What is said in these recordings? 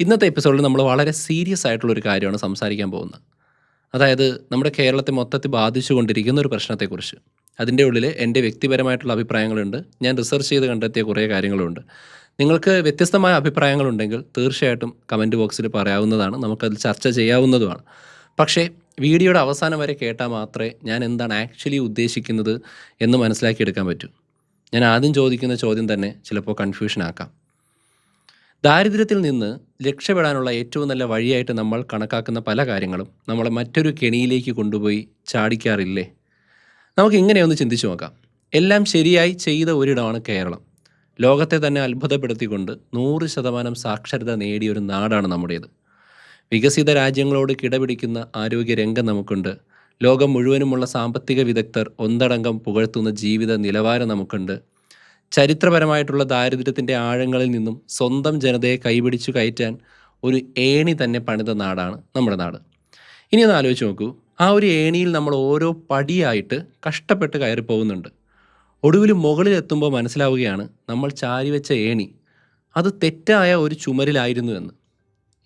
ഇന്നത്തെ എപ്പിസോഡിൽ നമ്മൾ വളരെ സീരിയസ് ആയിട്ടുള്ള ഒരു കാര്യമാണ് സംസാരിക്കാൻ പോകുന്നത്. അതായത് നമ്മുടെ കേരളത്തെ മൊത്തത്തിൽ ബാധിച്ചുകൊണ്ടിരിക്കുന്ന ഒരു പ്രശ്നത്തെക്കുറിച്ച്. അതിൻ്റെ ഉള്ളിൽ എൻ്റെ വ്യക്തിപരമായിട്ടുള്ള അഭിപ്രായങ്ങളുണ്ട്. ഞാൻ റിസർച്ച് ചെയ്ത് കണ്ടെത്തിയ കുറേ കാര്യങ്ങളുണ്ട്. നിങ്ങൾക്ക് വ്യത്യസ്തമായ അഭിപ്രായങ്ങളുണ്ടെങ്കിൽ തീർച്ചയായിട്ടും കമൻറ്റ് ബോക്സിൽ പറയാവുന്നതാണ്. നമുക്കതിൽ ചർച്ച ചെയ്യാവുന്നതുമാണ്. പക്ഷേ വീഡിയോയുടെ അവസാനം വരെ കേട്ടാൽ മാത്രമേ ഞാൻ എന്താണ് ആക്ച്വലി ഉദ്ദേശിക്കുന്നത് എന്ന് മനസ്സിലാക്കിയെടുക്കാൻ പറ്റൂ. ഞാൻ ആദ്യം ചോദിക്കുന്ന ചോദ്യം തന്നെ ചിലപ്പോൾ കൺഫ്യൂഷൻ ആക്കാം. ദാരിദ്ര്യത്തിൽ നിന്ന് രക്ഷപ്പെടാനുള്ള ഏറ്റവും നല്ല വഴിയായിട്ട് നമ്മൾ കണക്കാക്കുന്ന പല കാര്യങ്ങളും നമ്മളെ മറ്റൊരു കെണിയിലേക്ക് കൊണ്ടുപോയി ചാടിക്കാറില്ലേ? നമുക്ക് ഇങ്ങനെ ഒന്ന് ചിന്തിച്ചു നോക്കാം. എല്ലാം ശരിയായി ചെയ്ത ഒരിടമാണ് കേരളം. ലോകത്തെ തന്നെ അത്ഭുതപ്പെടുത്തിക്കൊണ്ട് 100% സാക്ഷരത നേടിയ ഒരു നാടാണ് നമ്മുടേത്. വികസിത രാജ്യങ്ങളോട് കിടപിടിക്കുന്ന ആരോഗ്യരംഗം നമുക്കുണ്ട്. ലോകം മുഴുവനുമുള്ള സാമ്പത്തിക വിദഗ്ധർ ഒന്നടങ്കം പുകഴ്ത്തുന്ന ജീവിത നിലവാരം നമുക്കുണ്ട്. ചരിത്രപരമായിട്ടുള്ള ദാരിദ്ര്യത്തിൻ്റെ ആഴങ്ങളിൽ നിന്നും സ്വന്തം ജനതയെ കൈപിടിച്ചു കയറ്റാൻ ഒരു ഏണി തന്നെ പണിത നാടാണ് നമ്മുടെ നാട്. ഇനി ഒന്ന് ആലോചിച്ച് നോക്കൂ. ആ ഒരു ഏണിയിൽ നമ്മൾ ഓരോ പടിയായിട്ട് കഷ്ടപ്പെട്ട് കയറി പോകുന്നുണ്ട്. ഒടുവിൽ മുകളിലെത്തുമ്പോൾ മനസ്സിലാവുകയാണ് നമ്മൾ ചാരിവെച്ച ഏണി അത് തെറ്റായ ഒരു ചുമരിലായിരുന്നു എന്ന്.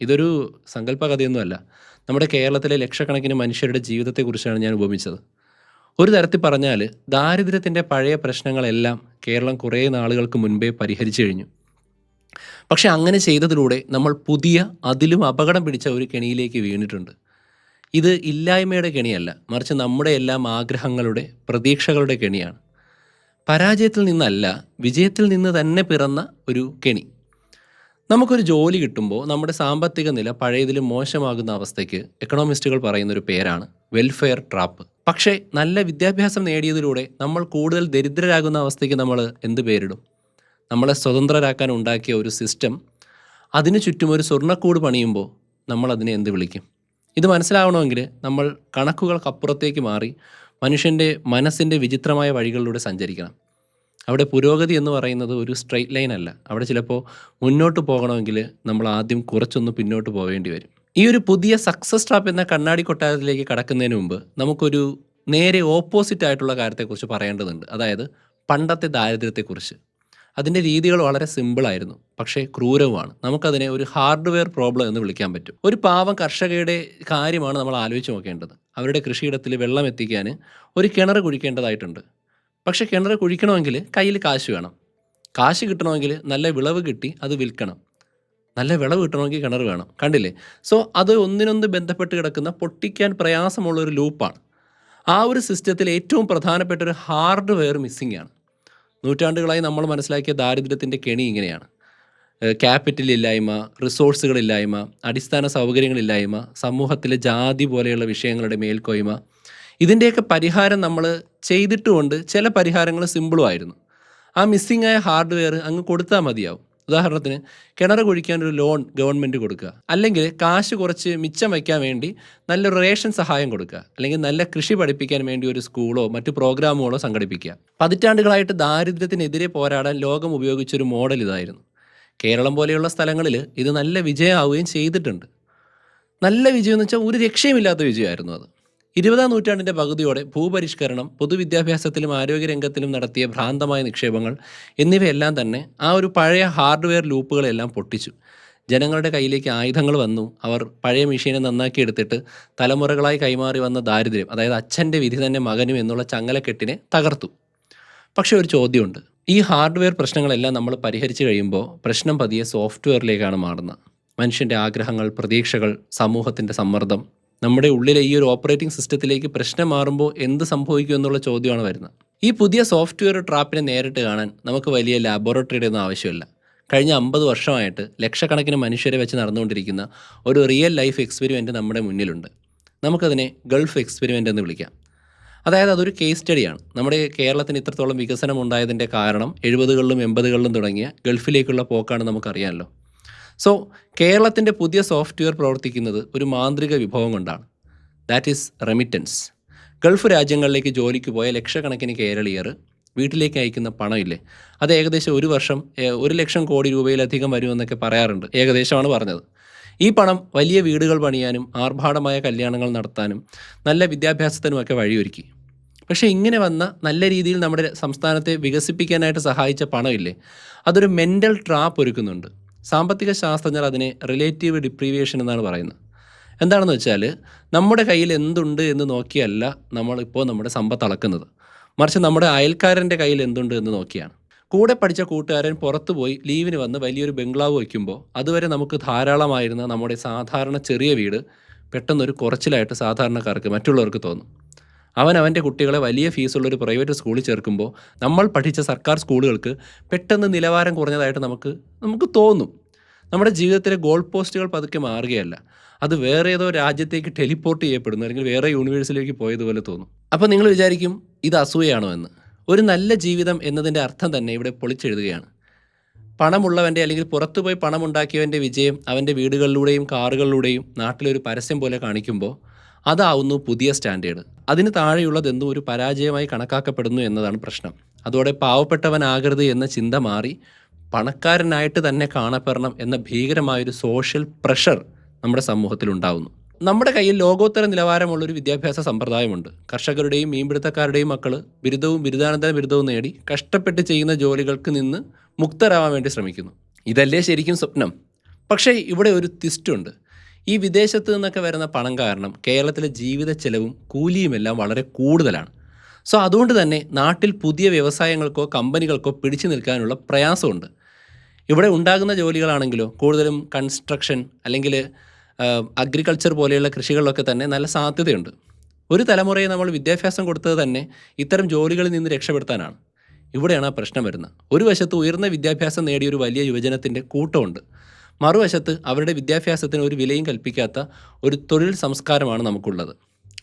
ഇതൊരു സങ്കല്പ കഥയൊന്നുമല്ല. നമ്മുടെ കേരളത്തിലെ ലക്ഷക്കണക്കിന് മനുഷ്യരുടെ ജീവിതത്തെക്കുറിച്ചാണ് ഞാൻ ഉപമിച്ചത്. ഒരു തരത്തിൽ പറഞ്ഞാൽ ദാരിദ്ര്യത്തിൻ്റെ പഴയ പ്രശ്നങ്ങളെല്ലാം കേരളം കുറേ നാളുകൾക്ക് മുൻപേ പരിഹരിച്ചു കഴിഞ്ഞു. പക്ഷെ അങ്ങനെ ചെയ്തതിലൂടെ നമ്മൾ പുതിയ അതിലും അപകടം പിടിച്ച ഒരു കെണിയിലേക്ക് വീണിട്ടുണ്ട്. ഇത് ഇല്ലായ്മയുടെ കെണിയല്ല, മറിച്ച് നമ്മുടെ എല്ലാം ആഗ്രഹങ്ങളുടെ പ്രതീക്ഷകളുടെ കെണിയാണ്. പരാജയത്തിൽ നിന്നല്ല, വിജയത്തിൽ നിന്ന് തന്നെ പിറന്ന ഒരു കെണി. നമുക്കൊരു ജോലി കിട്ടുമ്പോൾ നമ്മുടെ സാമ്പത്തിക നില പഴയതിലും മോശമാകുന്ന അവസ്ഥയ്ക്ക് എക്കണോമിസ്റ്റുകൾ പറയുന്നൊരു പേരാണ് വെൽഫെയർ ട്രാപ്പ്. പക്ഷേ നല്ല വിദ്യാഭ്യാസം നേടിയതിലൂടെ നമ്മൾ കൂടുതൽ ദരിദ്രരാകുന്ന അവസ്ഥയ്ക്ക് നമ്മൾ എന്ത് പേരിടും? നമ്മളെ സ്വതന്ത്രരാക്കാൻ ഉണ്ടാക്കിയ ഒരു സിസ്റ്റം, അതിനു ചുറ്റും ഒരു സ്വർണ്ണക്കൂട് പണിയുമ്പോൾ നമ്മൾ അതിനെ എന്ത് വിളിക്കും? ഇത് മനസ്സിലാവണമെങ്കിൽ നമ്മൾ കണക്കുകൾക്കപ്പുറത്തേക്ക് മാറി മനുഷ്യൻ്റെ മനസ്സിൻ്റെ വിചിത്രമായ വഴികളിലൂടെ സഞ്ചരിക്കണം. അവിടെ പുരോഗതി എന്ന് പറയുന്നത് ഒരു സ്ട്രെയിറ്റ് ലൈൻ അല്ല. അവിടെ ചിലപ്പോൾ മുന്നോട്ട് പോകണമെങ്കിൽ നമ്മൾ ആദ്യം കുറച്ചൊന്ന് പിന്നോട്ട് പോകേണ്ടി വരും. ഈ ഒരു പുതിയ സക്സസ് ട്രാപ്പ് എന്ന കണ്ണാടി കൊട്ടാരത്തിലേക്ക് കടക്കുന്നതിന് മുമ്പ് നമുക്കൊരു നേരെ ഓപ്പോസിറ്റ് ആയിട്ടുള്ള കാര്യത്തെക്കുറിച്ച് പറയേണ്ടതുണ്ട്. അതായത് പണ്ടത്തെ ദാരിദ്ര്യത്തെക്കുറിച്ച്. അതിൻ്റെ രീതികൾ വളരെ സിമ്പിളായിരുന്നു, പക്ഷേ ക്രൂരവുമാണ്. നമുക്കതിനെ ഒരു ഹാർഡ്വെയർ പ്രോബ്ലം എന്ന് വിളിക്കാൻ പറ്റും. ഒരു പാവം കർഷകയുടെ കാര്യമാണ് നമ്മൾ ആലോചിച്ച് നോക്കേണ്ടത്. അവരുടെ കൃഷിയിടത്തിൽ വെള്ളം എത്തിക്കാൻ ഒരു കിണർ കുഴിക്കേണ്ടതായിട്ടുണ്ട്. പക്ഷേ കിണർ കുഴിക്കണമെങ്കിൽ കയ്യിൽ കാശ് വേണം. കാശ് കിട്ടണമെങ്കിൽ നല്ല വിളവ് കിട്ടി അത് വിൽക്കണം. നല്ല വിളവ് കിട്ടണമെങ്കിൽ കിണർ വേണം. കണ്ടില്ലേ? സോ അത് ഒന്നിനൊന്ന് ബന്ധപ്പെട്ട് കിടക്കുന്ന പൊട്ടിക്കാൻ പ്രയാസമുള്ളൊരു ലൂപ്പാണ്. ആ ഒരു സിസ്റ്റത്തിൽ ഏറ്റവും പ്രധാനപ്പെട്ട ഒരു ഹാർഡ്വെയർ മിസ്സിംഗ് ആണ്. നൂറ്റാണ്ടുകളായി നമ്മൾ മനസ്സിലാക്കിയ ദാരിദ്ര്യത്തിൻ്റെ കെണി ഇങ്ങനെയാണ്. ക്യാപിറ്റലില്ലായ്മ, റിസോഴ്സുകളില്ലായ്മ, അടിസ്ഥാന സൗകര്യങ്ങളില്ലായ്മ, സമൂഹത്തിലെ ജാതി പോലെയുള്ള വിഷയങ്ങളുടെ മേൽക്കോയ്മ. ഇതിൻ്റെയൊക്കെ പരിഹാരം നമ്മൾ ചെയ്തിട്ടുമുണ്ട്. ചില പരിഹാരങ്ങൾ സിമ്പിളും ആയിരുന്നു. ആ മിസ്സിംഗ് ആയ ഹാർഡ്വെയർ അങ്ങ് കൊടുത്താൽ മതിയാവും. ഉദാഹരണത്തിന് കിണർ കുഴിക്കാനൊരു ലോൺ ഗവൺമെൻറ് കൊടുക്കുക, അല്ലെങ്കിൽ കാശ് കുറച്ച് മിച്ചം വയ്ക്കാൻ വേണ്ടി നല്ലൊരു റേഷൻ സഹായം കൊടുക്കുക, അല്ലെങ്കിൽ നല്ല കൃഷി പഠിപ്പിക്കാൻ വേണ്ടി ഒരു സ്കൂളോ മറ്റു പ്രോഗ്രാമുകളോ സംഘടിപ്പിക്കുക. പതിറ്റാണ്ടുകളായിട്ട് ദാരിദ്ര്യത്തിനെതിരെ പോരാടാൻ ലോകം ഉപയോഗിച്ചൊരു മോഡൽ ഇതായിരുന്നു. കേരളം പോലെയുള്ള സ്ഥലങ്ങളിൽ ഇത് നല്ല വിജയമാവുകയും ചെയ്തിട്ടുണ്ട്. നല്ല വിജയം എന്ന് വെച്ചാൽ ഒരു രക്ഷയുമില്ലാത്ത വിജയമായിരുന്നു അത്. 20-ാം നൂറ്റാണ്ടിൻ്റെ പകുതിയോടെ ഭൂപരിഷ്കരണം, പൊതുവിദ്യാഭ്യാസത്തിലും ആരോഗ്യരംഗത്തിലും നടത്തിയ ഭ്രാന്തമായ നിക്ഷേപങ്ങൾ എന്നിവയെല്ലാം തന്നെ ആ ഒരു പഴയ ഹാർഡ്വെയർ ലൂപ്പുകളെല്ലാം പൊട്ടിച്ചു. ജനങ്ങളുടെ കയ്യിലേക്ക് ആയുധങ്ങൾ വന്നു. അവർ പഴയ മെഷീനെ നന്നാക്കി എടുത്തിട്ട് തലമുറകളായി കൈമാറി വന്ന ദാരിദ്ര്യം, അതായത് അച്ഛൻ്റെ വിധി തന്നെ മകനും എന്നുള്ള ചങ്ങലക്കെട്ടിനെ തകർത്തു. പക്ഷേ ഒരു ചോദ്യമുണ്ട്. ഈ ഹാർഡ്വെയർ പ്രശ്നങ്ങളെല്ലാം നമ്മൾ പരിഹരിച്ചു കഴിയുമ്പോൾ പ്രശ്നം പതിയെ സോഫ്റ്റ്വെയറിലേക്കാണ് മാറുന്നത്. മനുഷ്യൻ്റെ ആഗ്രഹങ്ങൾ, പ്രതീക്ഷകൾ, സമൂഹത്തിൻ്റെ സമ്മർദ്ദം, നമ്മുടെ ഉള്ളിലെ ഈ ഒരു ഓപ്പറേറ്റിംഗ് സിസ്റ്റത്തിലേക്ക് പ്രശ്നം മാറുമ്പോൾ എന്ത് സംഭവിക്കും എന്നുള്ള ചോദ്യമാണ് വരുന്നത്. ഈ പുതിയ സോഫ്റ്റ്വെയർ ട്രാപ്പിനെ നേരിട്ട് കാണാൻ നമുക്ക് വലിയ ലാബോറട്ടറിയുടെ ഒന്നും ആവശ്യമില്ല. കഴിഞ്ഞ 50 വർഷമായിട്ട് ലക്ഷക്കണക്കിന് മനുഷ്യരെ വെച്ച് നടന്നുകൊണ്ടിരിക്കുന്ന ഒരു റിയൽ ലൈഫ് എക്സ്പെരിമെൻറ്റ് നമ്മുടെ മുന്നിലുണ്ട്. നമുക്കതിനെ ഗൾഫ് എക്സ്പെരിമെൻ്റ് എന്ന് വിളിക്കാം. അതായത് അതൊരു കേസ് സ്റ്റഡിയാണ്. നമ്മുടെ കേരളത്തിന് ഇത്രത്തോളം വികസനം ഉണ്ടായതിൻ്റെ കാരണം 70കളിലും 80കളിലും തുടങ്ങിയ ഗൾഫിലേക്കുള്ള പോക്കാണ് നമുക്കറിയാമല്ലോ. സോ കേരളത്തിൻ്റെ പുതിയ സോഫ്റ്റ്വെയർ പ്രവർത്തിക്കുന്നത് ഒരു മാന്ത്രിക വിഭവം കൊണ്ടാണ്. That is remittance. ഗൾഫ് രാജ്യങ്ങളിലേക്ക് ജോലിക്ക് പോയ ലക്ഷക്കണക്കിന് കേരളീയർ വീട്ടിലേക്ക് അയക്കുന്ന പണമില്ലേ, അത് ഏകദേശം ഒരു വർഷം 1,00,000 കോടി രൂപയിലധികം വരുമെന്നൊക്കെ പറയാറുണ്ട്. ഏകദേശമാണ് പറഞ്ഞത്. ഈ പണം വലിയ വീടുകൾ പണിയാനും ആർഭാടമായ കല്യാണങ്ങൾ നടത്താനും നല്ല വിദ്യാഭ്യാസത്തിനുമൊക്കെ വഴിയൊരുക്കി. പക്ഷേ ഇങ്ങനെ വന്ന നല്ല രീതിയിൽ നമ്മുടെ സംസ്ഥാനത്തെ വികസിപ്പിക്കാനായിട്ട് സഹായിച്ച പണമില്ലേ, അതൊരു മെൻ്റൽ ട്രാപ്പ് ഒരുക്കുന്നുണ്ട്. സാമ്പത്തിക ശാസ്ത്രജ്ഞർ അതിനെ റിലേറ്റീവ് ഡിപ്രീവിയേഷൻ എന്നാണ് പറയുന്നത്. എന്താണെന്ന് വെച്ചാൽ നമ്മുടെ കയ്യിൽ എന്തുണ്ട് എന്ന് നോക്കിയല്ല നമ്മളിപ്പോൾ നമ്മുടെ സമ്പത്ത് അളക്കുന്നത്, മറിച്ച് നമ്മുടെ അയൽക്കാരൻ്റെ കയ്യിൽ എന്തുണ്ട് എന്ന് നോക്കിയാണ്. കൂടെ പഠിച്ച കൂട്ടുകാരൻ പുറത്തു പോയി ലീവിന് വന്ന് വലിയൊരു ബംഗ്ലാവ് വയ്ക്കുമ്പോൾ അതുവരെ നമുക്ക് ധാരാളമായിരുന്ന നമ്മുടെ സാധാരണ ചെറിയ വീട് പെട്ടെന്നൊരു കുറച്ചിലായിട്ട് സാധാരണക്കാർക്ക് മറ്റുള്ളവർക്ക് തോന്നും. അവൻ്റെ കുട്ടികളെ വലിയ ഫീസുള്ളൊരു പ്രൈവറ്റ് സ്കൂളിൽ ചേർക്കുമ്പോൾ നമ്മൾ പഠിച്ച സർക്കാർ സ്കൂളുകൾക്ക് പെട്ടെന്ന് നിലവാരം കുറഞ്ഞതായിട്ട് നമുക്ക് തോന്നും. നമ്മുടെ ജീവിതത്തിലെ ഗോൾ പോസ്റ്റുകൾ പതുക്കെ മാറുകയല്ല, അത് വേറെ ഏതോ രാജ്യത്തേക്ക് ടെലിപ്പോർട്ട് ചെയ്യപ്പെടുന്നു, അല്ലെങ്കിൽ വേറെ യൂണിവേഴ്സിലേക്ക് പോയതുപോലെ തോന്നും. അപ്പോൾ നിങ്ങൾ വിചാരിക്കും ഇത് അസൂയാണോ എന്ന്. ഒരു നല്ല ജീവിതം എന്നതിൻ്റെ അർത്ഥം തന്നെ ഇവിടെ പൊളിച്ചെഴുതുകയാണ്. പണമുള്ളവൻ്റെ അല്ലെങ്കിൽ പുറത്തുപോയി പണമുണ്ടാക്കിയവൻ്റെ വിജയം അവൻ്റെ വീടുകളിലൂടെയും കാറുകളിലൂടെയും നാട്ടിലൊരു പരസ്യം പോലെ കാണിക്കുമ്പോൾ അതാവുന്നു പുതിയ സ്റ്റാൻഡേർഡ്. അതിന് താഴെയുള്ളതെന്നും ഒരു പരാജയമായി കണക്കാക്കപ്പെടുന്നു എന്നതാണ് പ്രശ്നം. അതോടെ പാവപ്പെട്ടവനാകരുത് എന്ന ചിന്ത മാറി പണക്കാരനായിട്ട് തന്നെ കാണപ്പെടണം എന്ന ഭീകരമായൊരു സോഷ്യൽ പ്രഷർ നമ്മുടെ സമൂഹത്തിൽ ഉണ്ടാവുന്നു. നമ്മുടെ കയ്യിൽ ലോകോത്തര നിലവാരമുള്ളൊരു വിദ്യാഭ്യാസ സമ്പ്രദായമുണ്ട്. കർഷകരുടെയും മീൻപിടുത്തക്കാരുടെയും മക്കൾ ബിരുദവും ബിരുദാനന്തര ബിരുദവും നേടി കഷ്ടപ്പെട്ട് ചെയ്യുന്ന ജോലികൾക്ക് നിന്ന് മുക്തരാവാൻ വേണ്ടി ശ്രമിക്കുന്നു. ഇതല്ലേ ശരിക്കും സ്വപ്നം? പക്ഷേ ഇവിടെ ഒരു ട്വിസ്റ്റുണ്ട്. ഈ വിദേശത്ത് നിന്നൊക്കെ വരുന്ന പണം കാരണം കേരളത്തിലെ ജീവിത ചെലവും കൂലിയുമെല്ലാം വളരെ കൂടുതലാണ്. സോ അതുകൊണ്ട് തന്നെ നാട്ടിൽ പുതിയ വ്യവസായങ്ങൾക്കോ കമ്പനികൾക്കോ പിടിച്ചു നിൽക്കാനുള്ള പ്രയാസമുണ്ട്. ഇവിടെ ഉണ്ടാകുന്ന ജോലികളാണെങ്കിലോ കൂടുതലും കൺസ്ട്രക്ഷൻ അല്ലെങ്കിൽ അഗ്രികൾച്ചർ പോലെയുള്ള കൃഷികളിലൊക്കെ തന്നെ നല്ല സാധ്യതയുണ്ട്. ഒരു തലമുറയെ നമ്മൾ വിദ്യാഭ്യാസം കൊടുത്തത് തന്നെ ഇത്തരം ജോലികളിൽ നിന്ന് രക്ഷപ്പെടുത്താനാണ്. ഇവിടെയാണ് ആ പ്രശ്നം വരുന്നത്. ഒരു വശത്ത് ഉയർന്ന വിദ്യാഭ്യാസം നേടിയൊരു വലിയ യുവജനത്തിൻ്റെ കൂട്ടമുണ്ട്, മറുവശത്ത് അവരുടെ വിദ്യാഭ്യാസത്തിന് ഒരു വിലയും കൽപ്പിക്കാത്ത ഒരു തൊഴിൽ സംസ്കാരമാണ് നമുക്കുള്ളത്.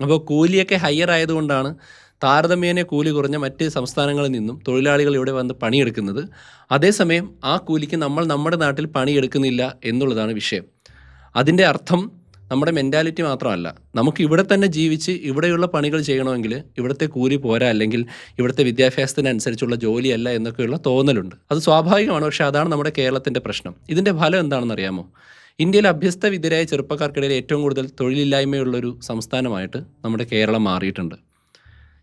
അപ്പോൾ കൂലിയൊക്കെ ഹയർ ആയതുകൊണ്ടാണ് താരതമ്യേന കൂലി കുറഞ്ഞ മറ്റ് സംസ്ഥാനങ്ങളിൽ നിന്നും തൊഴിലാളികൾ ഇവിടെ വന്ന് പണിയെടുക്കുന്നത്. അതേസമയം ആ കൂലിക്ക് നമ്മൾ നമ്മുടെ നാട്ടിൽ പണിയെടുക്കുന്നില്ല എന്നുള്ളതാണ് വിഷയം. അതിൻ്റെ അർത്ഥം നമ്മുടെ മെൻറ്റാലിറ്റി മാത്രമല്ല, നമുക്ക് ഇവിടെ തന്നെ ജീവിച്ച് ഇവിടെയുള്ള പണികൾ ചെയ്യണമെങ്കിൽ ഇവിടുത്തെ കൂലി പോരാ, അല്ലെങ്കിൽ ഇവിടുത്തെ വിദ്യാഭ്യാസത്തിനനുസരിച്ചുള്ള ജോലിയല്ല എന്നൊക്കെയുള്ള തോന്നലുണ്ട്. അത് സ്വാഭാവികമാണ്. പക്ഷേ അതാണ് നമ്മുടെ കേരളത്തിൻ്റെ പ്രശ്നം. ഇതിൻ്റെ ഫലം എന്താണെന്ന് അറിയാമോ? ഇന്ത്യയിൽ അഭ്യസ്ത വിദ്യരായ ചെറുപ്പക്കാർക്കിടയിൽ ഏറ്റവും കൂടുതൽ തൊഴിലില്ലായ്മയുള്ളൊരു സംസ്ഥാനമായിട്ട് നമ്മുടെ കേരളം മാറിയിട്ടുണ്ട്.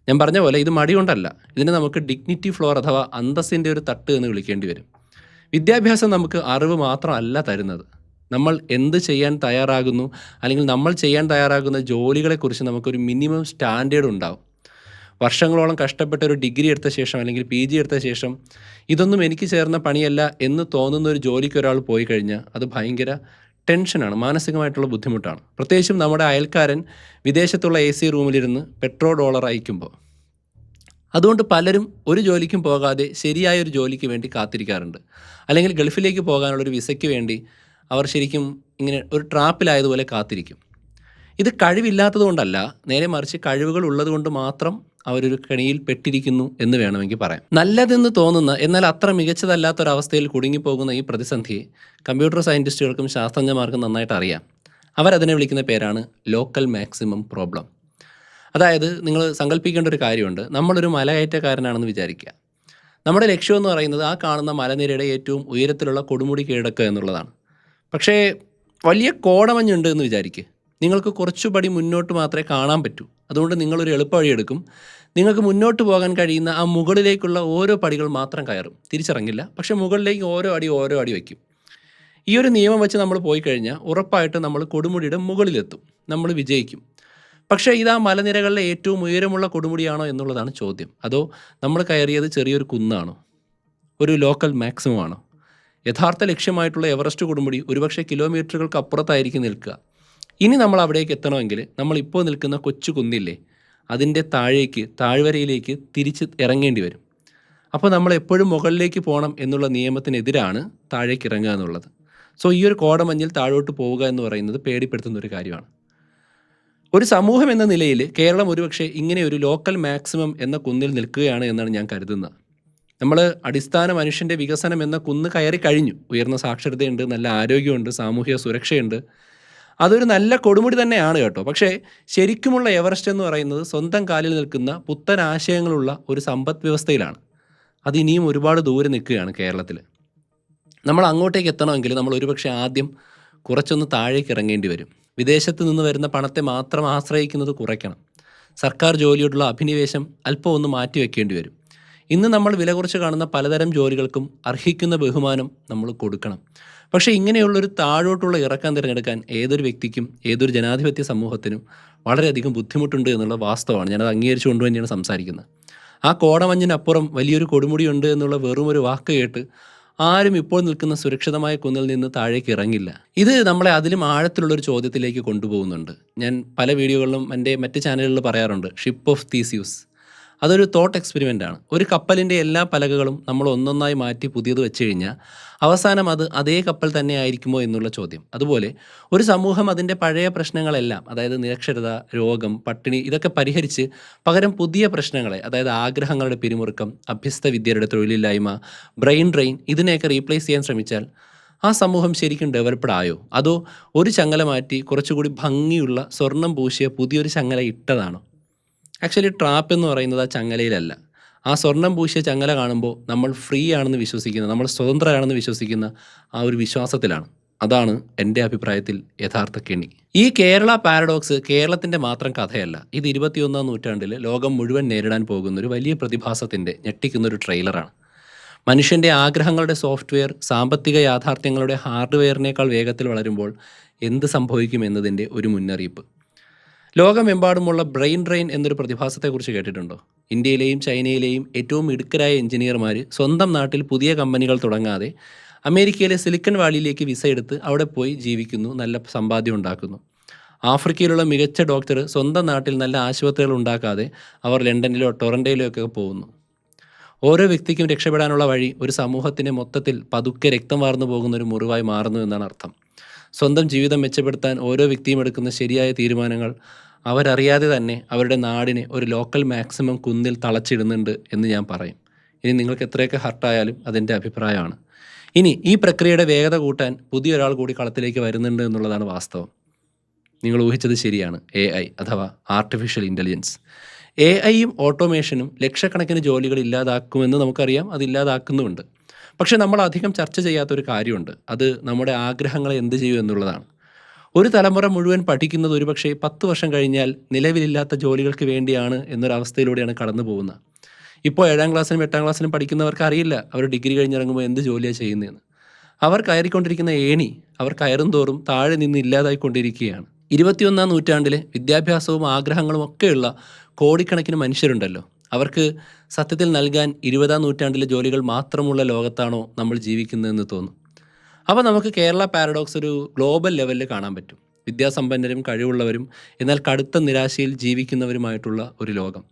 ഞാൻ പറഞ്ഞ പോലെ ഇത് മടി കൊണ്ടല്ല, ഇതിനെ നമുക്ക് ഡിഗ്നിറ്റി ഫ്ലോർ അഥവാ അന്തസ്സിൻ്റെ ഒരു തട്ട് എന്ന് വിളിക്കേണ്ടി വരും. വിദ്യാഭ്യാസം നമുക്ക് അറിവ് മാത്രമല്ല തരുന്നത്, നമ്മൾ എന്ത് ചെയ്യാൻ തയ്യാറാകുന്നു അല്ലെങ്കിൽ നമ്മൾ ചെയ്യാൻ തയ്യാറാകുന്ന ജോലികളെക്കുറിച്ച് നമുക്കൊരു മിനിമം സ്റ്റാൻഡേർഡ് ഉണ്ടാവും. വർഷങ്ങളോളം കഷ്ടപ്പെട്ട ഒരു ഡിഗ്രി എടുത്ത ശേഷം അല്ലെങ്കിൽ PG എടുത്ത ശേഷം ഇതൊന്നും എനിക്ക് ചേർന്ന പണിയല്ല എന്ന് തോന്നുന്ന ഒരു ജോലിക്ക് ഒരാൾ പോയി കഴിഞ്ഞാൽ അത് ഭയങ്കര ടെൻഷനാണ്, മാനസികമായിട്ടുള്ള ബുദ്ധിമുട്ടാണ്. പ്രത്യേകിച്ചും നമ്മുടെ അയൽക്കാരൻ വിദേശത്തുള്ള AC റൂമിലിരുന്ന് $1 അയക്കുമ്പോൾ. അതുകൊണ്ട് പലരും ഒരു ജോലിക്കും പോകാതെ ശരിയായൊരു ജോലിക്ക് വേണ്ടി കാത്തിരിക്കാറുണ്ട്. അല്ലെങ്കിൽ ഗൾഫിലേക്ക് പോകാനുള്ളൊരു വിസയ്ക്ക് വേണ്ടി അവർ ശരിക്കും ഇങ്ങനെ ഒരു ട്രാപ്പിലായതുപോലെ കാത്തിരിക്കും. ഇത് കഴിവില്ലാത്തത് കൊണ്ടല്ല, നേരെ മറിച്ച് കഴിവുകൾ ഉള്ളത് കൊണ്ട് മാത്രം അവരൊരു കെണിയിൽ പെട്ടിരിക്കുന്നു എന്ന് വേണമെങ്കിൽ പറയാം. നല്ലതെന്ന് തോന്നുന്ന എന്നാൽ അത്ര മികച്ചതല്ലാത്തൊരവസ്ഥയിൽ കുടുങ്ങിപ്പോകുന്ന ഈ പ്രതിസന്ധിയെ കമ്പ്യൂട്ടർ സയൻറ്റിസ്റ്റുകൾക്കും ശാസ്ത്രജ്ഞന്മാർക്കും നന്നായിട്ട് അറിയാം. അവരതിനെ വിളിക്കുന്ന പേരാണ് ലോക്കൽ മാക്സിമം പ്രോബ്ലം. അതായത് നിങ്ങൾ സങ്കല്പിക്കേണ്ട ഒരു കാര്യമുണ്ട്. നമ്മളൊരു മലകയറ്റക്കാരനാണെന്ന് വിചാരിക്കുക. നമ്മുടെ ലക്ഷ്യമെന്ന് പറയുന്നത് ആ കാണുന്ന മലനിരയുടെ ഏറ്റവും ഉയരത്തിലുള്ള കൊടുമുടി കീഴടക്കുക എന്നുള്ളതാണ്. പക്ഷേ വലിയ കോടമഞ്ഞുണ്ട് എന്ന് വിചാരിക്കുക. നിങ്ങൾക്ക് കുറച്ചുപടി മുന്നോട്ട് മാത്രമേ കാണാൻ പറ്റൂ. അതുകൊണ്ട് നിങ്ങളൊരു എളുപ്പ വഴിയെടുക്കും. നിങ്ങൾക്ക് മുന്നോട്ട് പോകാൻ കഴിയുന്ന ആ മുകളിലേക്കുള്ള ഓരോ പടികൾ മാത്രം കയറും, തിരിച്ചിറങ്ങില്ല. പക്ഷേ മുകളിലേക്ക് ഓരോ അടി വയ്ക്കും. ഈ ഒരു നിയമം വെച്ച് നമ്മൾ പോയി കഴിഞ്ഞാൽ ഉറപ്പായിട്ടും നമ്മൾ കൊടുമുടിയുടെ മുകളിലെത്തും, നമ്മൾ വിജയിക്കും. പക്ഷേ ഇതാ മലനിരകളിലെ ഏറ്റവും ഉയരമുള്ള കൊടുമുടിയാണോ എന്നുള്ളതാണ് ചോദ്യം. അതോ നമ്മൾ കയറിയത് ചെറിയൊരു കുന്നാണോ, ഒരു ലോക്കൽ മാക്സിമം ആണോ? യഥാർത്ഥ ലക്ഷ്യമായിട്ടുള്ള എവറസ്റ്റ് കൊടുമുടി ഒരുപക്ഷെ കിലോമീറ്ററുകൾക്ക് അപ്പുറത്തായിരിക്കും നിൽക്കുക. ഇനി നമ്മൾ അവിടേക്ക് എത്തണമെങ്കിൽ നമ്മളിപ്പോൾ നിൽക്കുന്ന കൊച്ചു കുന്നില്ലേ, അതിൻ്റെ താഴ്വരയിലേക്ക് തിരിച്ച് ഇറങ്ങേണ്ടി വരും. അപ്പോൾ നമ്മൾ എപ്പോഴും മുകളിലേക്ക് പോകണം എന്നുള്ള നിയമത്തിനെതിരാണ് താഴേക്ക് ഇറങ്ങുക എന്നുള്ളത്. സോ ഈ ഒരു കോടമഞ്ഞിൽ താഴോട്ട് പോവുക എന്ന് പറയുന്നത് പേടിപ്പെടുത്തുന്ന ഒരു കാര്യമാണ്. ഒരു സമൂഹം എന്ന നിലയിൽ കേരളം ഒരുപക്ഷെ ഇങ്ങനെ ഒരു ലോക്കൽ മാക്സിമം എന്ന കുന്നിൽ നിൽക്കുകയാണ് എന്നാണ് ഞാൻ കരുതുന്നത്. നമ്മൾ അടിസ്ഥാന മനുഷ്യൻ്റെ വികസനം എന്ന കുന്ന് കയറി കഴിഞ്ഞു. ഉയർന്ന സാക്ഷരതയുണ്ട്, നല്ല ആരോഗ്യമുണ്ട്, സാമൂഹിക സുരക്ഷയുണ്ട്. അതൊരു നല്ല കൊടുമുടി തന്നെയാണ് കേട്ടോ. പക്ഷേ ശരിക്കുമുള്ള എവറസ്റ്റ് എന്ന് പറയുന്നത് സ്വന്തം കാലിൽ നിൽക്കുന്ന പുത്തൻ ആശയങ്ങളുള്ള ഒരു സമ്പദ് വ്യവസ്ഥയിലാണ്. അത് ഇനിയും ഒരുപാട് ദൂരെ നിൽക്കുകയാണ് കേരളത്തിൽ. നമ്മൾ അങ്ങോട്ടേക്ക് എത്തണമെങ്കിൽ നമ്മൾ ഒരുപക്ഷെ ആദ്യം കുറച്ചൊന്ന് താഴേക്ക് ഇറങ്ങേണ്ടി വരും. വിദേശത്ത് നിന്ന് വരുന്ന പണത്തെ മാത്രം ആശ്രയിക്കുന്നത് കുറയ്ക്കണം. സർക്കാർ ജോലിയോടുള്ള അഭിനിവേശം അല്പം ഒന്ന് മാറ്റിവെക്കേണ്ടി വരും. ഇന്ന് നമ്മൾ വില കുറച്ച് കാണുന്ന പലതരം ജോലികൾക്കും അർഹിക്കുന്ന ബഹുമാനം നമ്മൾ കൊടുക്കണം. പക്ഷേ ഇങ്ങനെയുള്ളൊരു താഴോട്ടുള്ള ഇറക്കം തിരഞ്ഞെടുക്കാൻ ഏതൊരു വ്യക്തിക്കും ഏതൊരു ജനാധിപത്യ സമൂഹത്തിനും വളരെയധികം ബുദ്ധിമുട്ടുണ്ട് എന്നുള്ള വാസ്തവമാണ്. ഞാനത് അംഗീകരിച്ചു കൊണ്ട് തന്നെയാണ് സംസാരിക്കുന്നത്. ആ കോടമഞ്ഞിനപ്പുറം വലിയൊരു കൊടുമുടിയുണ്ട് എന്നുള്ള വെറും ഒരു വാക്ക് കേട്ട് ആരും ഇപ്പോൾ നിൽക്കുന്ന സുരക്ഷിതമായ കുന്നിൽ നിന്ന് താഴേക്ക് ഇറങ്ങില്ല. ഇത് നമ്മളെ അതിലും ആഴത്തിലുള്ളൊരു ചോദ്യത്തിലേക്ക് കൊണ്ടുപോകുന്നുണ്ട്. ഞാൻ പല വീഡിയോകളിലും എൻ്റെ മറ്റ് ചാനലുകളിൽ പറയാറുണ്ട്, ഷിപ്പ് ഓഫ് തീസിയൂസ്. അതൊരു തോട്ട് എക്സ്പെരിമെൻ്റ് ആണ്. ഒരു കപ്പലിൻ്റെ എല്ലാ പലകകളും നമ്മൾ ഒന്നൊന്നായി മാറ്റി പുതിയത് വെച്ച് കഴിഞ്ഞാൽ അവസാനം അത് അതേ കപ്പൽ തന്നെ ആയിരിക്കുമോ എന്നുള്ള ചോദ്യം. അതുപോലെ ഒരു സമൂഹം അതിൻ്റെ പഴയ പ്രശ്നങ്ങളെല്ലാം, അതായത് നിരക്ഷരത, രോഗം, പട്ടിണി, ഇതൊക്കെ പരിഹരിച്ച് പകരം പുതിയ പ്രശ്നങ്ങളെ, അതായത് ആഗ്രഹങ്ങളുടെ പിരിമുറുക്കം, അഭ്യസ്ത വിദ്യരുടെ തൊഴിലില്ലായ്മ, ബ്രെയിൻ ഡ്രെയിൻ, ഇതിനെയൊക്കെ റീപ്ലേസ് ചെയ്യാൻ ശ്രമിച്ചാൽ ആ സമൂഹം ശരിക്കും ഡെവലപ്ഡ് ആയോ? അതോ ഒരു ചങ്ങല മാറ്റി കുറച്ചുകൂടി ഭംഗിയുള്ള സ്വർണം പൂശിയ പുതിയൊരു ചങ്ങല ഇട്ടതാണോ? ആക്ച്വലി ട്രാപ്പ് എന്ന് പറയുന്നത് ആ ചങ്ങലയിലല്ല. ആ സ്വർണം പൂശിയ ചങ്ങല കാണുമ്പോൾ നമ്മൾ ഫ്രീ ആണെന്ന് വിശ്വസിക്കുന്ന, നമ്മൾ സ്വതന്ത്രരാണെന്ന് വിശ്വസിക്കുന്ന ആ ഒരു വിശ്വാസത്തിലാണ്. അതാണ് എൻ്റെ അഭിപ്രായത്തിൽ യഥാർത്ഥ കെണി. ഈ കേരള പാരഡോക്സ് കേരളത്തിൻ്റെ മാത്രം കഥയല്ല. ഇത് 21-ാം നൂറ്റാണ്ടിൽ ലോകം മുഴുവൻ നേരിടാൻ പോകുന്ന ഒരു വലിയ പ്രതിഭാസത്തിൻ്റെ ഞെട്ടിക്കുന്നൊരു ട്രെയിലറാണ്. മനുഷ്യൻ്റെ ആഗ്രഹങ്ങളുടെ സോഫ്റ്റ്വെയർ സാമ്പത്തിക യാഥാർത്ഥ്യങ്ങളുടെ ഹാർഡ്വെയറിനേക്കാൾ വേഗത്തിൽ വളരുമ്പോൾ എന്ത് സംഭവിക്കും എന്നതിൻ്റെ ഒരു മുന്നറിയിപ്പ്. ലോകമെമ്പാടുമുള്ള ബ്രെയിൻ ഡ്രെയിൻ എന്നൊരു പ്രതിഭാസത്തെക്കുറിച്ച് കേട്ടിട്ടുണ്ടോ? ഇന്ത്യയിലെയും ചൈനയിലെയും ഏറ്റവും മിടുക്കരായ എഞ്ചിനീയർമാർ സ്വന്തം നാട്ടിൽ പുതിയ കമ്പനികൾ തുടങ്ങാതെ അമേരിക്കയിലെ സിലിക്കൺ വാലിയിലേക്ക് വിസ എടുത്ത് അവിടെ പോയി ജീവിക്കുന്നു, നല്ല സമ്പാദ്യം ഉണ്ടാക്കുന്നു. ആഫ്രിക്കയിലുള്ള മികച്ച ഡോക്ടർ സ്വന്തം നാട്ടിൽ നല്ല ആശുപത്രികൾ ഉണ്ടാക്കാതെ അവർ ലണ്ടനിലോ ടൊറൻറ്റോയിലോ ഒക്കെ പോകുന്നു. ഓരോ വ്യക്തിക്കും രക്ഷപ്പെടാനുള്ള വഴി ഒരു സമൂഹത്തിനെ മൊത്തത്തിൽ പതുക്കെ രക്തം വാർന്നു പോകുന്ന ഒരു മുറിവായി മാറുന്നു എന്നാണ് അർത്ഥം. സ്വന്തം ജീവിതം മെച്ചപ്പെടുത്താൻ ഓരോ വ്യക്തിയും എടുക്കുന്ന ശരിയായ തീരുമാനങ്ങൾ അവരറിയാതെ തന്നെ അവരുടെ നാടിനെ ഒരു ലോക്കൽ മാക്സിമം കുന്നിൽ തളച്ചിടുന്നുണ്ട് എന്ന് ഞാൻ പറയും. ഇനി നിങ്ങൾക്ക് എത്രയൊക്കെ ഹർട്ടായാലും അതെൻ്റെ അഭിപ്രായമാണ്. ഇനി ഈ പ്രക്രിയയുടെ വേഗത കൂട്ടാൻ പുതിയൊരാൾ കൂടി കളത്തിലേക്ക് വരുന്നുണ്ട് എന്നുള്ളതാണ് വാസ്തവം. നിങ്ങൾ ഊഹിച്ചത് ശരിയാണ്. AI അഥവാ ആർട്ടിഫിഷ്യൽ ഇൻ്റലിജൻസ്. AIയും ഓട്ടോമേഷനും ലക്ഷക്കണക്കിന് ജോലികൾ ഇല്ലാതാക്കുമെന്ന് നമുക്കറിയാം, അത് ഇല്ലാതാക്കുന്നുമുണ്ട്. പക്ഷെ നമ്മൾ അധികം ചർച്ച ചെയ്യാത്തൊരു കാര്യമുണ്ട്. അത് നമ്മുടെ ആഗ്രഹങ്ങളെ എന്ത് ചെയ്യും എന്നുള്ളതാണ്. ഒരു തലമുറ മുഴുവൻ പഠിക്കുന്നത് ഒരുപക്ഷെ 10 വർഷം കഴിഞ്ഞാൽ നിലവിലില്ലാത്ത ജോലികൾക്ക് വേണ്ടിയാണ് എന്നൊരവസ്ഥയിലൂടെയാണ് കടന്നു പോകുന്നത്. ഇപ്പോൾ 7-ാം ക്ലാസ്സിലും 8-ാം ക്ലാസ്സിലും പഠിക്കുന്നവർക്ക് അറിയില്ല അവർ ഡിഗ്രി കഴിഞ്ഞിറങ്ങുമ്പോൾ എന്ത് ജോലിയാണ് ചെയ്യുന്നതെന്ന്. അവർ കയറിക്കൊണ്ടിരിക്കുന്ന ഏണി അവർ കയറും തോറും താഴെ നിന്ന് ഇല്ലാതായിക്കൊണ്ടിരിക്കുകയാണ്. 21-ാം നൂറ്റാണ്ടിലെ വിദ്യാഭ്യാസവും ആഗ്രഹങ്ങളും ഒക്കെയുള്ള കോടിക്കണക്കിന് മനുഷ്യരുണ്ടല്ലോ, അവർക്ക് സത്യത്തിൽ നൽകാൻ 20-ാം നൂറ്റാണ്ടിലെ ജോലികൾ മാത്രമുള്ള ലോകത്താണോ നമ്മൾ ജീവിക്കുന്നതെന്ന് തോന്നും. അപ്പോൾ നമുക്ക് കേരള പാരഡോക്സ് ഒരു ഗ്ലോബൽ ലെവലിൽ കാണാൻ പറ്റും. വിദ്യാസമ്പന്നരും കഴിവുള്ളവരും എന്നാൽ കടുത്ത നിരാശയിൽ ജീവിക്കുന്നവരുമായിട്ടുള്ള ഒരു ലോകം.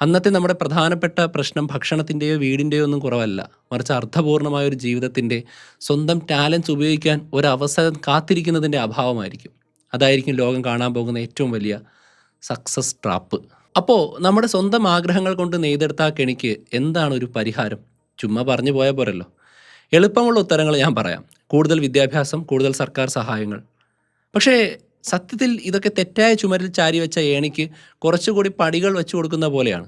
അന്നത്തെ നമ്മുടെ പ്രധാനപ്പെട്ട പ്രശ്നം ഭക്ഷണത്തിൻ്റെയോ വീടിൻ്റെയോ ഒന്നും കുറവല്ല, മറിച്ച് അർത്ഥപൂർണമായൊരു ജീവിതത്തിൻ്റെ സ്വന്തം ടാലൻസ് ഉപയോഗിക്കാൻ ഒരവസരം കാത്തിരിക്കുന്നതിൻ്റെ അഭാവമായിരിക്കും. അതായിരിക്കും ലോകം കാണാൻ പോകുന്ന ഏറ്റവും വലിയ സക്സസ് ട്രാപ്പ്. അപ്പോൾ നമ്മുടെ സ്വന്തം ആഗ്രഹങ്ങൾ കൊണ്ട് നെയ്തെടുത്ത ആ കെണിക്ക് എന്താണ് ഒരു പരിഹാരം? ചുമ്മാ പറഞ്ഞു പോയാൽ പോരല്ലോ. എളുപ്പമുള്ള ഉത്തരങ്ങൾ ഞാൻ പറയാം. കൂടുതൽ വിദ്യാഭ്യാസം, കൂടുതൽ സർക്കാർ സഹായങ്ങൾ. പക്ഷേ സത്യത്തിൽ ഇതൊക്കെ തെറ്റായ ചുമരിൽ ചാരി വെച്ച ഏണിക്ക് കുറച്ചുകൂടി പടികൾ വെച്ചു കൊടുക്കുന്ന പോലെയാണ്.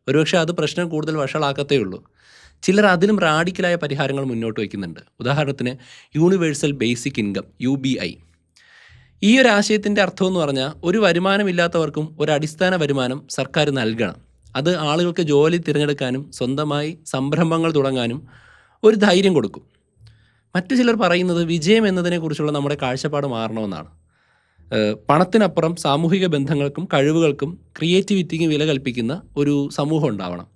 ഒരുപക്ഷെ അത് പ്രശ്നം കൂടുതൽ വഷളാക്കത്തേ ഉള്ളൂ. ചിലർ അതിലും റാഡിക്കലായ പരിഹാരങ്ങൾ മുന്നോട്ട് വയ്ക്കുന്നുണ്ട്. ഉദാഹരണത്തിന് യൂണിവേഴ്സൽ ബേസിക് ഇൻകം UBI. ഈ ഒരു ആശയത്തിൻ്റെ അർത്ഥമെന്ന് പറഞ്ഞാൽ ഒരു വരുമാനമില്ലാത്തവർക്കും ഒരു അടിസ്ഥാന വരുമാനം സർക്കാർ നൽകണം. അത് ആളുകൾക്ക് ജോലി തിരഞ്ഞെടുക്കാനും സ്വന്തമായി സംരംഭങ്ങൾ തുടങ്ങാനും ഒരു ധൈര്യം കൊടുക്കും. മറ്റു ചിലർ പറയുന്നത് വിജയം എന്നതിനെക്കുറിച്ചുള്ള നമ്മുടെ കാഴ്ചപ്പാട് മാറണമെന്നാണ്. പണത്തിനപ്പുറം സാമൂഹിക ബന്ധങ്ങൾക്കും കഴിവുകൾക്കും ക്രിയേറ്റിവിറ്റിക്കും വില കൽപ്പിക്കുന്ന ഒരു സമൂഹം ഉണ്ടാവണം.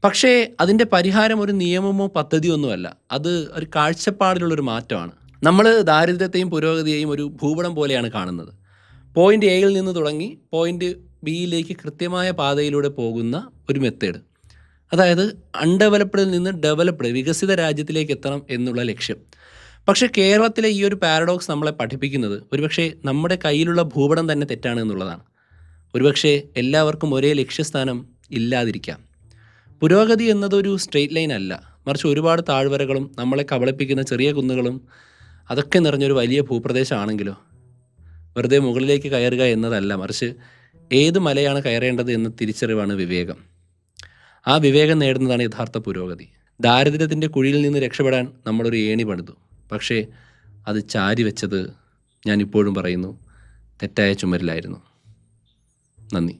പക്ഷേ അതിൻ്റെ പരിഹാരം ഒരു നിയമമോ പദ്ധതിയോ ഒന്നുമല്ല, അത് ഒരു കാഴ്ചപ്പാടിലുള്ളൊരു മാറ്റമാണ്. നമ്മൾ ദാരിദ്ര്യത്തെയും പുരോഗതിയെയും ഒരു ഭൂപടം പോലെയാണ് കാണുന്നത്. പോയിൻ്റ് എയിൽ നിന്ന് തുടങ്ങി പോയിൻ്റ് ബിയിലേക്ക് കൃത്യമായ പാതയിലൂടെ പോകുന്ന ഒരു മെത്തേഡ്. അതായത് അൺഡെവലപ്ഡിൽ നിന്ന് ഡെവലപ്ഡ്, വികസിത രാജ്യത്തിലേക്ക് എത്തണം എന്നുള്ള ലക്ഷ്യം. പക്ഷേ കേരളത്തിലെ ഈ ഒരു പാരഡോക്സ് നമ്മളെ പഠിപ്പിക്കുന്നത് ഒരുപക്ഷെ നമ്മുടെ കയ്യിലുള്ള ഭൂപടം തന്നെ തെറ്റാണ് എന്നുള്ളതാണ്. ഒരുപക്ഷെ എല്ലാവർക്കും ഒരേ ലക്ഷ്യസ്ഥാനം ഇല്ലാതിരിക്കാം. പുരോഗതി എന്നതൊരു സ്ട്രെയിറ്റ് ലൈൻ അല്ല, മറിച്ച് ഒരുപാട് താഴ്വരകളും നമ്മളെ കബളിപ്പിക്കുന്ന ചെറിയ കുന്നുകളും അതൊക്കെ നിറഞ്ഞൊരു വലിയ ഭൂപ്രദേശമാണെങ്കിലോ. വെറുതെ മുകളിലേക്ക് കയറുക എന്നതല്ല, മറിച്ച് ഏത് മലയാണ് കയറേണ്ടത് എന്ന തിരിച്ചറിവാണ് വിവേകം. ആ വിവേകം നേടുന്നതാണ് യഥാർത്ഥ പുരോഗതി. ദാരിദ്ര്യത്തിൻ്റെ കുഴിയിൽ നിന്ന് രക്ഷപ്പെടാൻ നമ്മളൊരു ഏണി പണിതു. പക്ഷേ അത് ചാരി വെച്ചത്, ഞാനിപ്പോഴും പറയുന്നു, തെറ്റായ ചുമരിലായിരുന്നു. നന്ദി.